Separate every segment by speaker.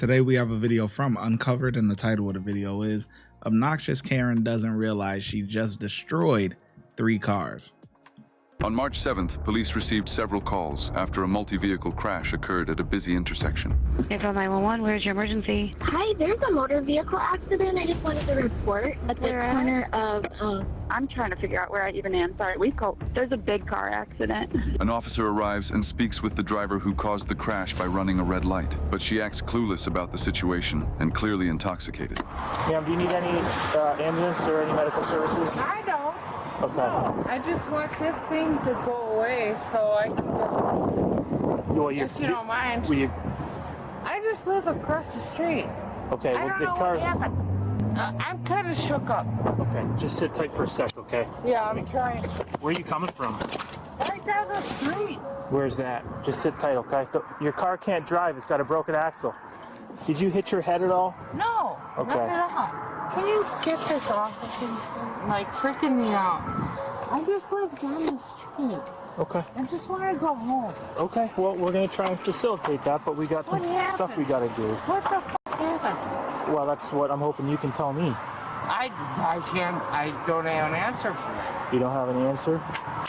Speaker 1: Today we have a video from Uncovered, and the title of the video is Obnoxious Karen Doesn't Realize She Just Destroyed 3 Cars.
Speaker 2: On March 7th, police received several calls after a multi-vehicle crash occurred at a busy intersection.
Speaker 3: April 911, where's your emergency?
Speaker 4: Hi, there's a motor vehicle accident. I just wanted to report at the corner of...
Speaker 3: I'm trying to figure out where I even am. Sorry, there's a big car accident.
Speaker 2: An officer arrives and speaks with the driver who caused the crash by running a red light, but she acts clueless about the situation and clearly intoxicated.
Speaker 5: Ma'am, do you need any ambulance or any medical services?
Speaker 6: I don't.
Speaker 5: Okay.
Speaker 6: No, I just want this thing to go away so I can get,
Speaker 5: Well,
Speaker 6: if you don't mind. I just live across the street.
Speaker 5: Okay,
Speaker 6: I
Speaker 5: well,
Speaker 6: don't
Speaker 5: the
Speaker 6: know
Speaker 5: car's...
Speaker 6: what happened. I'm kind of shook up.
Speaker 5: Okay, just sit tight for a sec, okay?
Speaker 6: Yeah, I'm trying.
Speaker 5: Where are you coming from?
Speaker 6: Right down the street.
Speaker 5: Where's that? Just sit tight, okay? Your car can't drive. It's got a broken axle. Did you hit your head at all?
Speaker 6: No,
Speaker 5: Okay.
Speaker 6: not at all. Can you get this off of me? Like, freaking me out. I just live down the street.
Speaker 5: Okay.
Speaker 6: I just want to go home.
Speaker 5: Okay, well, we're going to try and facilitate that, but we got some stuff we got to do.
Speaker 6: What the f*** happened?
Speaker 5: Well, that's what I'm hoping you can tell me.
Speaker 6: I don't have an answer for that.
Speaker 5: You don't have an answer?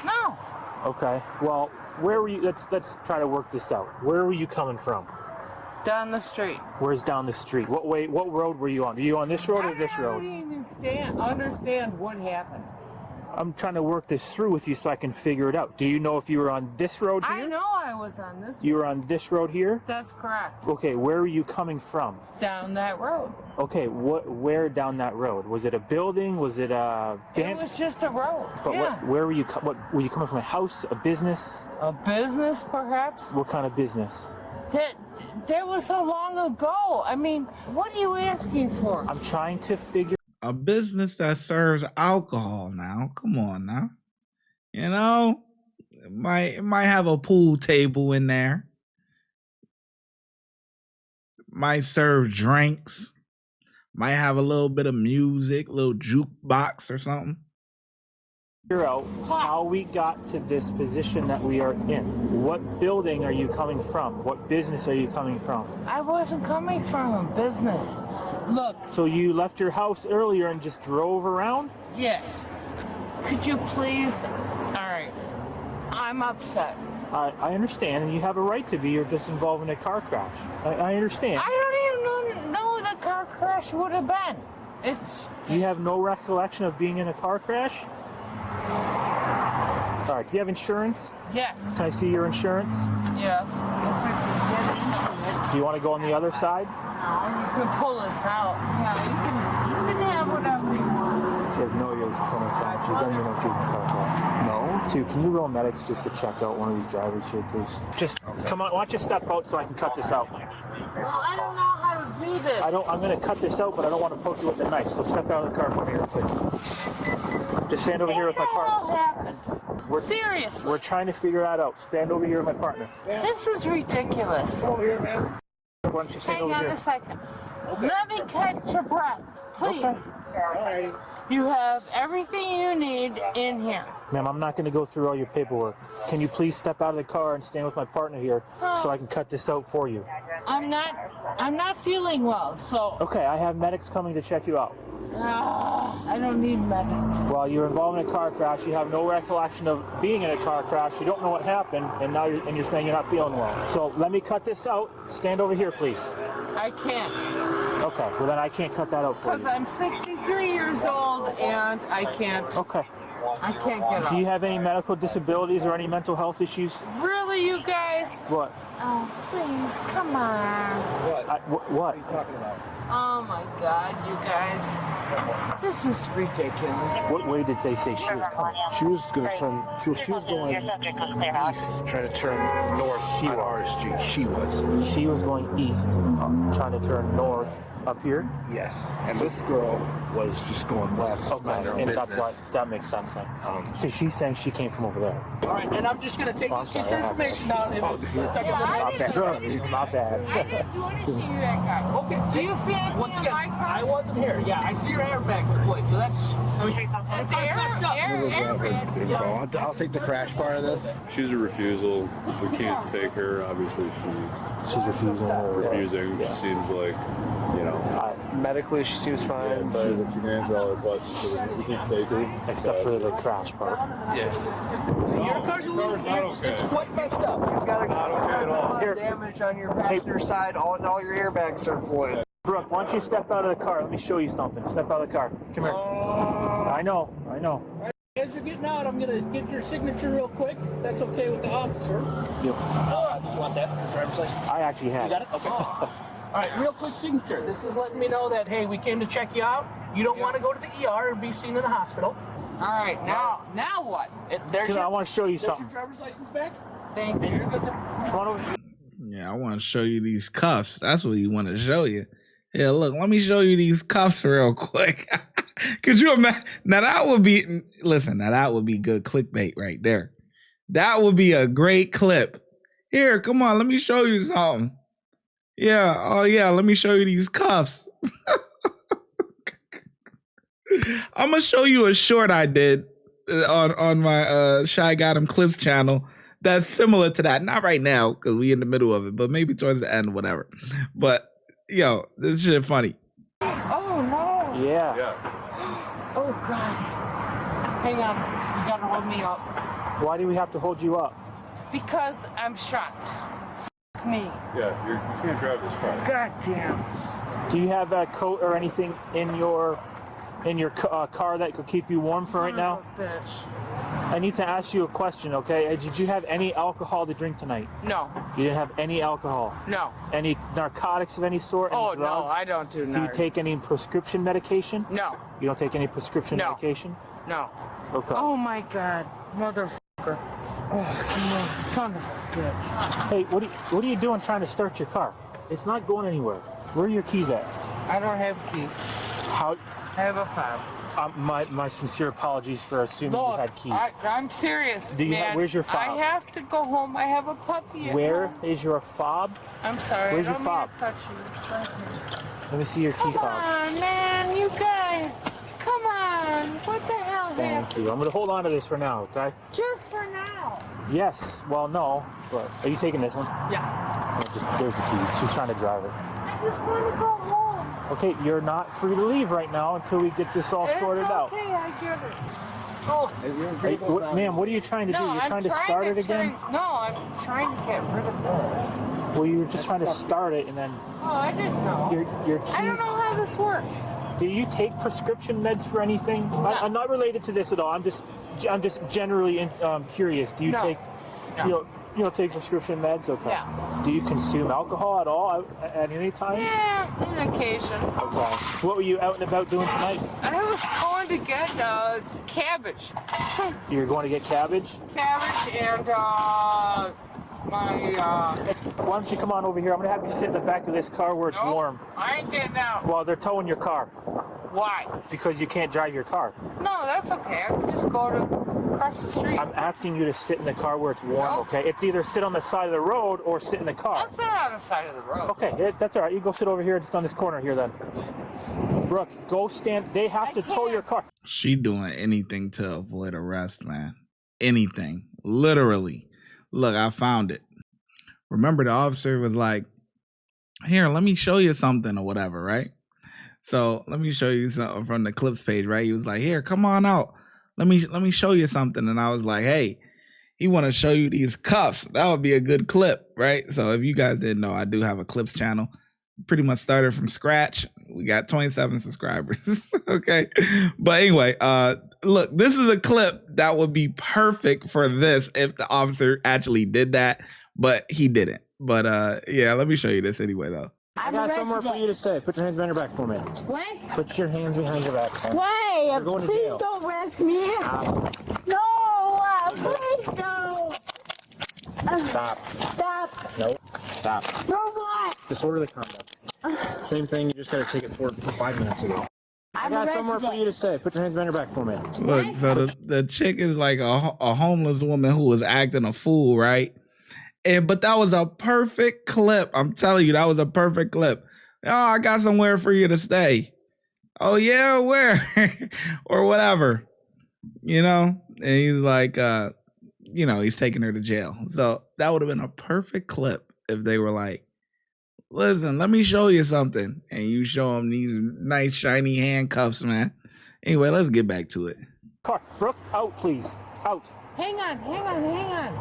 Speaker 6: No.
Speaker 5: Okay, well, where were you? Let's try to work this out. Where were you coming from?
Speaker 6: Down the street.
Speaker 5: Where's down the street? What road were you on? Are you on this road or this road?
Speaker 6: I don't even understand what happened.
Speaker 5: I'm trying to work this through with you so I can figure it out. Do you know if you were on this road here?
Speaker 6: I know I was on this road.
Speaker 5: You were on this road here?
Speaker 6: That's correct.
Speaker 5: Okay, where are you coming from?
Speaker 6: Down that road.
Speaker 5: Okay, where down that road? Was it a building? Was it a dance?
Speaker 6: It was just a road.
Speaker 5: But
Speaker 6: yeah.
Speaker 5: where were you? What were you coming from? A house? A business?
Speaker 6: A business, perhaps?
Speaker 5: What kind of business?
Speaker 6: That was so long ago. I mean, what are you asking for?
Speaker 5: I'm trying to figure.
Speaker 1: A business that serves alcohol now. Come on now. You know, it might have a pool table in there. Might serve drinks. Might have a little bit of music, little jukebox or something.
Speaker 5: Figure out how we got to this position that we are in. What building are you coming from? What business are you coming from?
Speaker 6: I wasn't coming from a business. Look.
Speaker 5: So you left your house earlier and just drove around?
Speaker 6: Yes. Could you please? All right. I'm upset.
Speaker 5: I understand, and you have a right to be. You're just involved in a car crash. I understand.
Speaker 6: I don't even know the car crash would have been.
Speaker 5: You have no recollection of being in a car crash? All right, do you have insurance?
Speaker 6: Yes.
Speaker 5: Can I see your insurance?
Speaker 6: Yeah. If I can get into it.
Speaker 5: Do you want to go on the other side?
Speaker 6: No, you can pull this out. Yeah, you can have whatever you want.
Speaker 5: She has no idea where she's coming from. She doesn't even know she's in a car crash. No? Two, can you roll medics just to check out one of these drivers here, please? Just, come on, why don't you step out so I can cut this out?
Speaker 6: Well, I don't know how to do this.
Speaker 5: I'm going to cut this out, but I don't want to poke you with a knife, so step out of the car for me real quick. Just stand over here with my partner.
Speaker 6: What happened? Seriously.
Speaker 5: We're trying to figure that out. Stand over here with my partner.
Speaker 6: This is ridiculous.
Speaker 5: Come over here, man. Why don't you stand
Speaker 6: Hang
Speaker 5: over
Speaker 6: on
Speaker 5: here?
Speaker 6: a second. Okay. Let me catch your breath, please.
Speaker 5: Okay. All right.
Speaker 6: You have everything you need in here.
Speaker 5: Ma'am, I'm not going to go through all your paperwork. Can you please step out of the car and stand with my partner here so I can cut this out for you?
Speaker 6: I'm not feeling well, so...
Speaker 5: Okay, I have medics coming to check you out.
Speaker 6: I don't need medics.
Speaker 5: Well, you're involved in a car crash. You have no recollection of being in a car crash. You don't know what happened, and now you're saying you're not feeling well. So let me cut this out. Stand over here, please.
Speaker 6: I can't.
Speaker 5: Okay, well then I can't cut that out for you.
Speaker 6: Because I'm 63 years old, and I can't.
Speaker 5: Okay.
Speaker 6: I can't get up.
Speaker 5: Do you have any medical disabilities or any mental health issues?
Speaker 6: Really, you guys?
Speaker 5: What?
Speaker 6: Oh, please, come on.
Speaker 5: What?
Speaker 7: What are you talking about?
Speaker 6: Oh my God, you guys. This is ridiculous.
Speaker 5: What way did they say she was coming?
Speaker 7: She was going to turn. She was going east, trying to turn north. She on RSG.
Speaker 5: She was going east, trying to turn north up here.
Speaker 7: Yes, and this girl was just going west.
Speaker 5: Okay,
Speaker 7: minding her
Speaker 5: and
Speaker 7: business.
Speaker 5: that's why that makes sense. Because she's saying she came from over there.
Speaker 8: All right, and I'm just going to take this picture information. information down.
Speaker 5: Not bad.
Speaker 6: I didn't do anything to that guy.
Speaker 8: Okay.
Speaker 6: Do you see anything
Speaker 8: Once
Speaker 6: in
Speaker 8: again,
Speaker 6: my car?
Speaker 8: I wasn't here. Yeah, I see your airbags deployed, so that's. I mean, that's messed up.
Speaker 6: Airbags.
Speaker 7: I'll take the crash part of this.
Speaker 9: She's a refusal. We can't take her. Obviously,
Speaker 5: She's refusing.
Speaker 9: refusing. She seems like, you know,
Speaker 10: medically she seems fine, but
Speaker 9: she can answer all our questions, so we can't take her.
Speaker 5: Except for the crash part.
Speaker 8: Your car's a little. It's quite messed up.
Speaker 10: you've got
Speaker 9: Not okay at all.
Speaker 10: damage on your passenger side. All your airbags are deployed.
Speaker 5: Brooke, why don't you step out of the car? Let me show you something. Step out of the car. Come here. I know.
Speaker 8: As you're getting out, I'm gonna get your signature real quick. That's okay with the officer.
Speaker 5: Yep.
Speaker 8: You want that? Your driver's license?
Speaker 5: I actually
Speaker 8: You
Speaker 5: have
Speaker 8: got it? Okay. All right, real quick signature. This is letting me know that, hey, we came to check you out. You don't want to go to the ER and be seen in the hospital.
Speaker 6: All right, now what?
Speaker 8: There's
Speaker 5: I want to show you
Speaker 8: there's
Speaker 5: something.
Speaker 8: your driver's license back.
Speaker 6: Thank you.
Speaker 8: You're good to-
Speaker 5: Come on over here.
Speaker 1: Yeah, I want to show you these cuffs. That's what he want to show you. Yeah, look, let me show you these cuffs real quick. Could you imagine? Now that would be, listen, now that would be good clickbait right there. That would be a great clip. Here, come on, let me show you something. Yeah, oh yeah, let me show you these cuffs. I'm gonna show you a short I did on my ShyGotEm Clips channel that's similar to that. Not right now, because we in the middle of it, but maybe towards the end, whatever. But yo, this shit funny.
Speaker 6: Oh no!
Speaker 5: Yeah.
Speaker 6: Oh gosh! Hang on, you gotta hold me up
Speaker 5: Why do we have to hold you up?
Speaker 6: because I'm shocked. F me.
Speaker 9: Yeah, you can't drive this car.
Speaker 6: God damn.
Speaker 5: Do you have a coat or anything in your car that could keep you warm for right now?
Speaker 6: Son of a bitch.
Speaker 5: I need to ask you a question, okay? Did you have any alcohol to drink tonight?
Speaker 6: No.
Speaker 5: You didn't have any alcohol?
Speaker 6: No.
Speaker 5: Any narcotics of any sort? Any
Speaker 6: Oh
Speaker 5: drugs?
Speaker 6: no, I don't do
Speaker 5: Do you take any prescription medication?
Speaker 6: No.
Speaker 5: You don't take any prescription
Speaker 6: No.
Speaker 5: medication?
Speaker 6: No.
Speaker 5: Okay.
Speaker 6: Oh my God, motherfucker. Oh, no, son of a bitch.
Speaker 5: Hey, what are you doing trying to start your car? It's not going anywhere. Where are your keys at?
Speaker 6: I don't have keys.
Speaker 5: How?
Speaker 6: I have a fob.
Speaker 5: My sincere apologies for assuming you had keys.
Speaker 6: I'm serious,
Speaker 5: Do you
Speaker 6: man.
Speaker 5: where's your fob?
Speaker 6: I have to go home. I have a puppy at
Speaker 5: Where
Speaker 6: home.
Speaker 5: is your fob?
Speaker 6: I'm sorry.
Speaker 5: Where's
Speaker 6: I
Speaker 5: your
Speaker 6: don't
Speaker 5: fob?
Speaker 6: mean to touch you. It's right here.
Speaker 5: Let me see your key
Speaker 6: Come
Speaker 5: fob.
Speaker 6: on, man. You guys. Come on. What the hell
Speaker 5: Thank
Speaker 6: happened?
Speaker 5: you. I'm going to hold on to this for now, okay?
Speaker 6: Just for now.
Speaker 5: Yes. Well, no. But are you taking this one?
Speaker 8: Yeah.
Speaker 5: There's the keys. She's trying to drive it.
Speaker 6: I just want to go home.
Speaker 5: Okay, you're not free to leave right now until we get this all sorted out.
Speaker 6: It's okay. I get it.
Speaker 8: Oh,
Speaker 5: Hey, ma'am, what are you trying to do? You're trying to start it again?
Speaker 6: No, I'm trying to get rid of this.
Speaker 5: Well, you were just trying to start it and then
Speaker 6: Oh, I didn't know.
Speaker 5: your keys.
Speaker 6: I don't know how this works.
Speaker 5: Do you take prescription meds for anything? I'm not related to this at all. I'm just generally curious. Do you
Speaker 6: No.
Speaker 5: take
Speaker 6: No.
Speaker 5: you don't take prescription meds? Okay.
Speaker 6: Yeah.
Speaker 5: Do you consume alcohol at all at any time?
Speaker 6: Yeah, on occasion.
Speaker 5: Okay. What were you out and about doing tonight?
Speaker 6: I was going to get cabbage.
Speaker 5: You're going to get cabbage?
Speaker 6: Cabbage and my
Speaker 5: Why don't you come on over here? I'm going to have you sit in the back of this car where it's
Speaker 6: Nope,
Speaker 5: warm.
Speaker 6: I ain't getting out.
Speaker 5: Well, they're towing your car
Speaker 6: Why?
Speaker 5: because you can't drive your car.
Speaker 6: No, that's okay. I can just go across the street.
Speaker 5: I'm asking you to sit in the car where it's warm,
Speaker 6: Nope.
Speaker 5: okay? It's either sit on the side of the road or sit in the car.
Speaker 6: I'll sit on the side of the road.
Speaker 5: Okay, that's all right. You go sit over here, just on this corner here then. Brooke, go stand. They have to tow your car.
Speaker 1: She doing anything to avoid arrest, man. Anything. Literally. Look, I found it. Remember the officer was like, here, let me show you something or whatever, right? So let me show you something from the clips page, right? He was like, here, come on out. Let me show you something. And I was like, hey, he want to show you these cuffs. That would be a good clip, right? So if you guys didn't know, I do have a clips channel. Pretty much started from scratch. We got 27 subscribers. Okay. But anyway, look, this is a clip that would be perfect for this if the officer actually did that, but he didn't. But yeah, let me show you this anyway though.
Speaker 5: I got somewhere for you to stay. Put your hands behind your back for me.
Speaker 4: What?
Speaker 5: Put your hands behind your back.
Speaker 4: Why?
Speaker 5: You're going to
Speaker 4: Please
Speaker 5: jail.
Speaker 4: don't arrest me. No, please don't.
Speaker 5: Stop.
Speaker 4: Stop.
Speaker 5: Nope. Stop.
Speaker 4: For what?
Speaker 5: Disorderly conduct. Same thing. You just got to take it for 5 minutes ago. I got somewhere for you to stay. Put your hands behind your back for me.
Speaker 1: Look, so the chick is like a homeless woman who was acting a fool, right? But that was a perfect clip. I'm telling you, that was a perfect clip. Oh, I got somewhere for you to stay. Oh yeah, where? Or whatever. And he's like, he's taking her to jail. So that would have been a perfect clip if they were like, listen, let me show you something. And you show him these nice shiny handcuffs, man. Anyway, let's get back to it.
Speaker 5: Car, Brooke, out, please. Out.
Speaker 6: Hang on.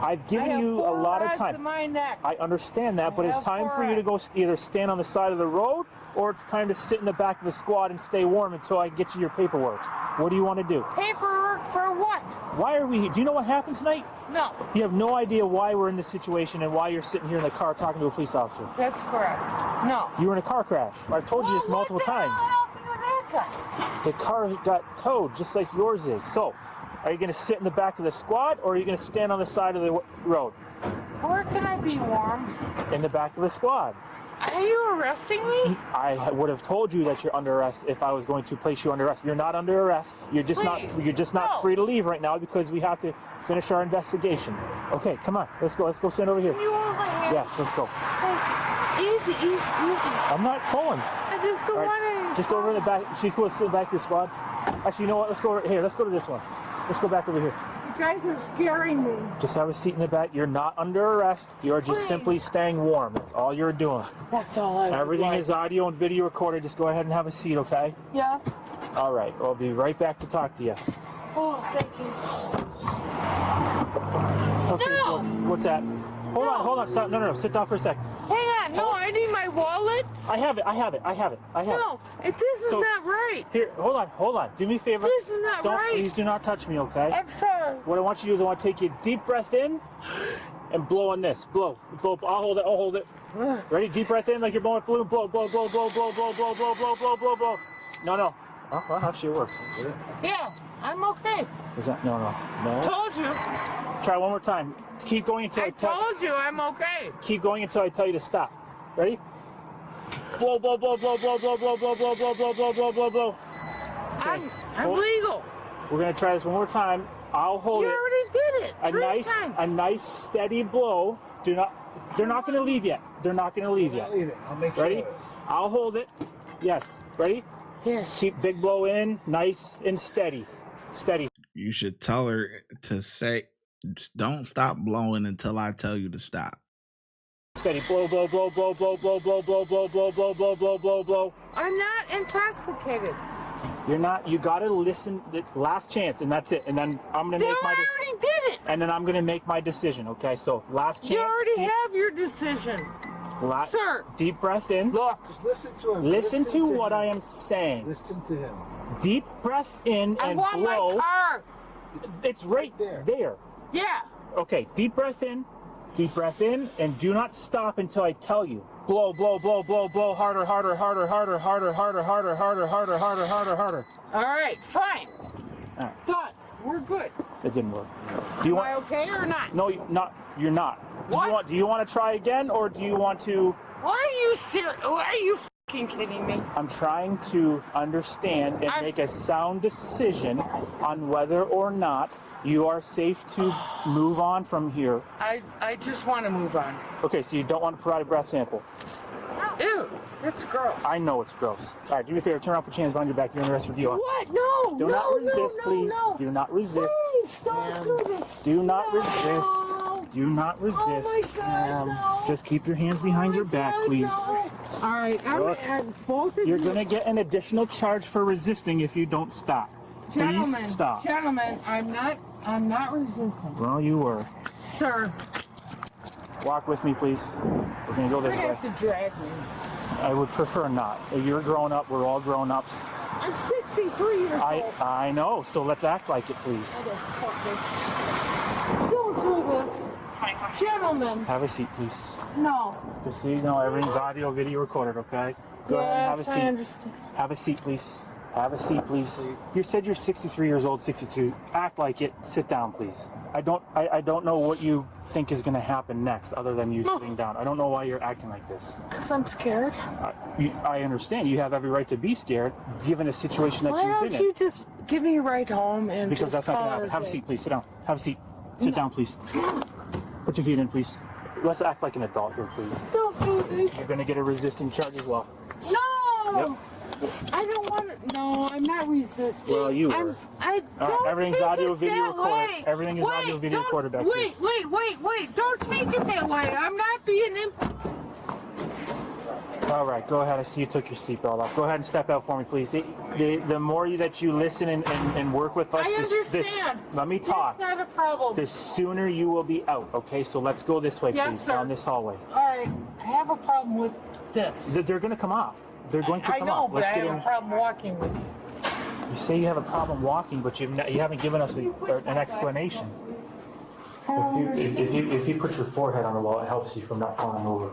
Speaker 5: I've given you a lot of time.
Speaker 6: In my neck.
Speaker 5: I understand that, but it's time for you to go either stand on the side of the road or it's time to sit in the back of the squad and stay warm until I get you your paperwork. What do you want to do?
Speaker 6: Paperwork for what?
Speaker 5: Why are we here? Do you know what happened tonight?
Speaker 6: No.
Speaker 5: You have no idea why we're in this situation and why you're sitting here in the car talking to a police officer.
Speaker 6: That's correct. No.
Speaker 5: You were in a car crash. I've told you this multiple times.
Speaker 6: What happened with that guy?
Speaker 5: The car got towed just like yours is. So, are you going to sit in the back of the squad or are you going to stand on the side of the road?
Speaker 6: Where can I be warm?
Speaker 5: In the back of the squad.
Speaker 6: Are you arresting me?
Speaker 5: I would have told you that you're under arrest if I was going to place you under arrest. You're not under arrest. You're just not free to leave right now because we have to finish our investigation. Okay, come on. Let's go. Let's go stand over here.
Speaker 6: You won't let me.
Speaker 5: Yes, let's go.
Speaker 6: Easy.
Speaker 5: I'm not pulling.
Speaker 6: I just don't want to.
Speaker 5: Just over in the back. She could sit back of your squad. Actually, you know what? Let's go over here. Let's go to this one. Let's go back over here.
Speaker 6: You guys are scaring me.
Speaker 5: Just have a seat in the back. You're not under arrest. You're just simply staying warm. That's all you're doing.
Speaker 6: That's all I
Speaker 5: Everything is audio and video recorded. Just go ahead and have a seat, okay?
Speaker 6: Yes.
Speaker 5: All right. I'll be right back to talk to you.
Speaker 6: Oh, thank you.
Speaker 5: Okay.
Speaker 6: No.
Speaker 5: What's that? Hold on. Stop. No. Sit down for a sec.
Speaker 6: Hang on. No, I need my wallet.
Speaker 5: I have it.
Speaker 6: No, this is not right.
Speaker 5: Here, hold on. Do me a favor.
Speaker 6: This is not right.
Speaker 5: Please do not touch me, okay?
Speaker 6: I'm sorry.
Speaker 5: What I want you to do is I want to take a deep breath in and blow on this. Blow. I'll hold it. Ready? Deep breath in like you're blowing a balloon. Blow. No. Oh, how should it work?
Speaker 6: Yeah, I'm okay.
Speaker 5: Is that no?
Speaker 6: Told you.
Speaker 5: Try one more time. Keep going until
Speaker 6: I told you I'm okay.
Speaker 5: Keep going until I tell you to stop. Ready? Blow. Okay.
Speaker 6: I'm legal.
Speaker 5: We're gonna try this one more time. I'll hold it.
Speaker 6: You already did it.
Speaker 5: A nice steady blow. They're not gonna leave yet.
Speaker 7: I'll make sure.
Speaker 5: Ready? I'll hold it. Yes. Ready?
Speaker 6: Yes.
Speaker 5: Keep big blow in, nice and steady. Steady.
Speaker 1: You should tell her to say, don't stop blowing until I tell you to stop.
Speaker 5: Steady. Blow.
Speaker 6: I'm not intoxicated.
Speaker 5: You're not. You gotta listen. Last chance, and that's it. And then I'm gonna make my.
Speaker 6: I already did it.
Speaker 5: And then I'm gonna make my decision. Okay. So last chance.
Speaker 6: You already have your decision. Sir.
Speaker 5: Deep breath in.
Speaker 6: Look.
Speaker 7: Just listen to him.
Speaker 5: Listen to what I am saying.
Speaker 7: Listen to him.
Speaker 5: Deep breath in
Speaker 6: I
Speaker 5: and
Speaker 6: want
Speaker 5: blow.
Speaker 6: my car.
Speaker 5: It's right there.
Speaker 6: Yeah.
Speaker 5: Okay. Deep breath in. Deep breath in, and do not stop until I tell you. Blow. Harder.
Speaker 6: All right, fine.
Speaker 5: All right.
Speaker 6: Done. We're good.
Speaker 5: It didn't work.
Speaker 6: Am I okay or not?
Speaker 5: No, you're not.
Speaker 6: What?
Speaker 5: Do you want to try again, or do you want to?
Speaker 6: Why are you serious? Why are you fucking kidding me?
Speaker 5: I'm trying to understand and make a sound decision on whether or not you are safe to move on from here.
Speaker 6: I just want to move on.
Speaker 5: Okay, so you don't want to provide a breath sample.
Speaker 6: Ew, that's gross.
Speaker 5: I know it's gross. All right, do me a favor, turn off, put your hands behind your back. You're under arrest for DUI.
Speaker 6: What? No,
Speaker 5: Do not resist, please.
Speaker 6: No.
Speaker 5: Do not resist.
Speaker 6: Please, don't do this.
Speaker 5: Do not
Speaker 6: No.
Speaker 5: resist. Do not resist.
Speaker 6: Oh my God, no.
Speaker 5: Just keep your hands behind your back,
Speaker 6: God,
Speaker 5: please.
Speaker 6: no. All right, both of
Speaker 5: You're
Speaker 6: you.
Speaker 5: going to get an additional charge for resisting if you don't stop.
Speaker 6: Gentlemen,
Speaker 5: Please stop.
Speaker 6: Gentlemen, I'm not resisting.
Speaker 5: Well, you were.
Speaker 6: Sir,
Speaker 5: Walk with me, please. We're going to go
Speaker 6: you're
Speaker 5: this
Speaker 6: gonna
Speaker 5: way.
Speaker 6: have to drag me.
Speaker 5: I would prefer not. You're grown up. We're all grown ups.
Speaker 6: I'm 63 years old.
Speaker 5: I know. So let's act like it, please.
Speaker 6: Don't do this. Gentlemen.
Speaker 5: Have a seat, please.
Speaker 6: No.
Speaker 5: Just so you know, everything's audio, video recorded, okay? Go ahead and have a
Speaker 6: Yes, I
Speaker 5: seat.
Speaker 6: understand.
Speaker 5: Have a seat, please. Have a seat, please. You said you're 63 years old, 62. Act like it. Sit down, please. I don't know what you think is going to happen next other than you sitting down. I don't know why you're acting like this.
Speaker 6: Because I'm scared.
Speaker 5: I understand. You have every right to be scared given the situation that
Speaker 6: Why
Speaker 5: you've been
Speaker 6: don't
Speaker 5: in.
Speaker 6: you just give me a ride home and
Speaker 5: Because
Speaker 6: just
Speaker 5: that's not going
Speaker 6: call
Speaker 5: to happen.
Speaker 6: it
Speaker 5: Have a
Speaker 6: day?
Speaker 5: seat, please. Sit down. Have a seat. Sit down, please. Put your feet in, please. let's act like an adult here, please.
Speaker 6: Don't do this.
Speaker 5: You're gonna get a resisting charge as well.
Speaker 6: No!
Speaker 5: Yep.
Speaker 6: I don't want to. No, I'm not resisting.
Speaker 5: Well, you were.
Speaker 6: I
Speaker 5: All
Speaker 6: don't
Speaker 5: right, everything's
Speaker 6: take
Speaker 5: audio
Speaker 6: it
Speaker 5: video
Speaker 6: that
Speaker 5: recorded.
Speaker 6: way.
Speaker 5: Everything is audio video
Speaker 6: don't-
Speaker 5: recorded back
Speaker 6: Wait. Don't take it that way. I'm not being
Speaker 5: All right, go ahead. I see you took your seatbelt off. Go ahead and step out for me, please. The more that you listen and work with us,
Speaker 6: I understand.
Speaker 5: let me talk.
Speaker 6: That's not a problem.
Speaker 5: The sooner you will be out, okay? So let's go this way,
Speaker 6: Yes,
Speaker 5: please,
Speaker 6: sir.
Speaker 5: down this hallway.
Speaker 6: All right. I have a problem with this.
Speaker 5: They're going to come off. They're going to come
Speaker 6: I know,
Speaker 5: off.
Speaker 6: but
Speaker 5: Let's
Speaker 6: I
Speaker 5: get
Speaker 6: have
Speaker 5: in.
Speaker 6: a problem walking with you.
Speaker 5: You say you have a problem walking, but you haven't given us an explanation. If you put your forehead on the wall, it helps you from not falling over.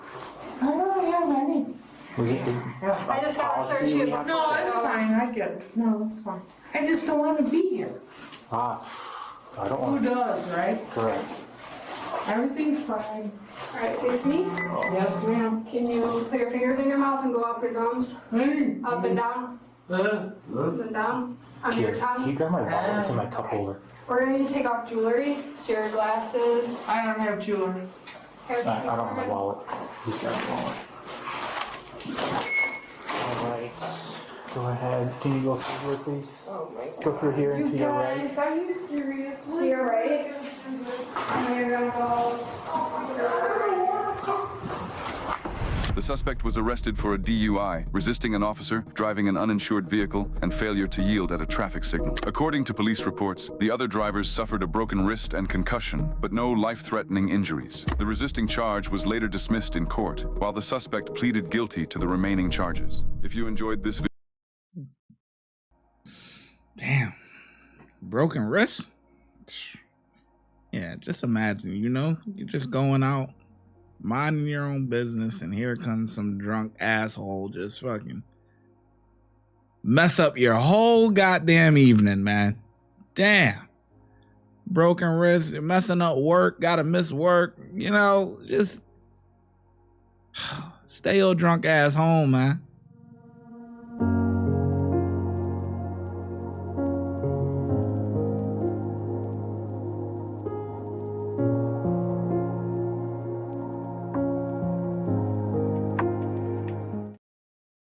Speaker 6: I don't have any.
Speaker 5: I
Speaker 4: just gotta search you.
Speaker 6: No, it's fine. I get it. No, it's fine. I just don't want to be here.
Speaker 5: I don't
Speaker 6: Who
Speaker 5: want to.
Speaker 6: does, right?
Speaker 5: Correct.
Speaker 6: Everything's fine.
Speaker 4: All right, face me.
Speaker 6: Yes, ma'am.
Speaker 4: Can you put your fingers in your mouth and go up your gums?
Speaker 6: Hey.
Speaker 4: Up and down. Up and down. Under your
Speaker 5: Can you
Speaker 4: tongue.
Speaker 5: grab my wallet? It's in my cup holder.
Speaker 4: We're going to take off jewelry, so your glasses.
Speaker 6: I don't have jewelry.
Speaker 5: I don't have my wallet. He's got my wallet. All right. Go ahead. Can you go through here, please?
Speaker 6: Oh my God.
Speaker 5: Go through here and to your right.
Speaker 6: Guys, are you serious?
Speaker 4: To your right. And you're going to go.
Speaker 2: The suspect was arrested for a DUI, resisting an officer, driving an uninsured vehicle, and failure to yield at a traffic signal. According to police reports, the other drivers suffered a broken wrist and concussion, but no life-threatening injuries. The resisting charge was later dismissed in court, while the suspect pleaded guilty to the remaining charges. If you enjoyed this video,
Speaker 1: Damn. Broken wrist? Yeah, just imagine, you're just going out, minding your own business, and here comes some drunk asshole just fucking mess up your whole goddamn evening, man. Damn. Broken wrist, messing up work, gotta miss work, just stay your drunk ass home, man.